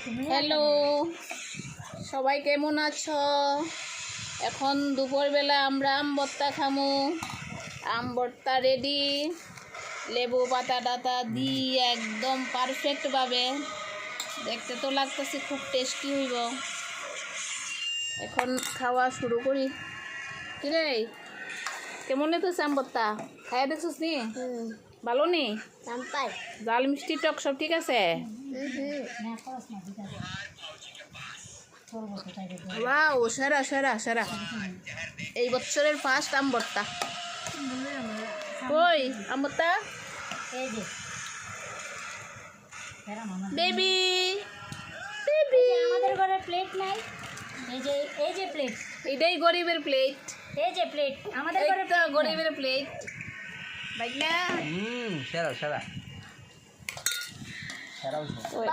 Hello, সবাই কেমন আছো? এখন দুপুরবেলা আমরা আম ভর্তা খামু। আম ভর্তা রেডি, লেবু পাতা টাতা দিয়ে একদম পারফেক্টভাবে। দেখতে তো লাগতেছে খুব টেস্টি হইব। এখন খাওয়া শুরু করি। কিরে, কেমন হইতেছে আম ভর্তা? খাইয়া দেখছিস নি? ভালো নি? জাল মিষ্টি টক সব ঠিক আছে? ওয়াও, সেরা সেরা সেরা। এই বছরের ফার্স্ট আম ভর্তা। কই আম ভর্তা? বেবি বেবি, আমাদের ঘরে প্লেট নাই। এই যে প্লেট, এটাই গরিবের প্লেট। এই যে প্লেট আমাদের ঘরে তো গরিবের প্লেট। বাইক না সেরা সেরা সেরা হইছে। ওই।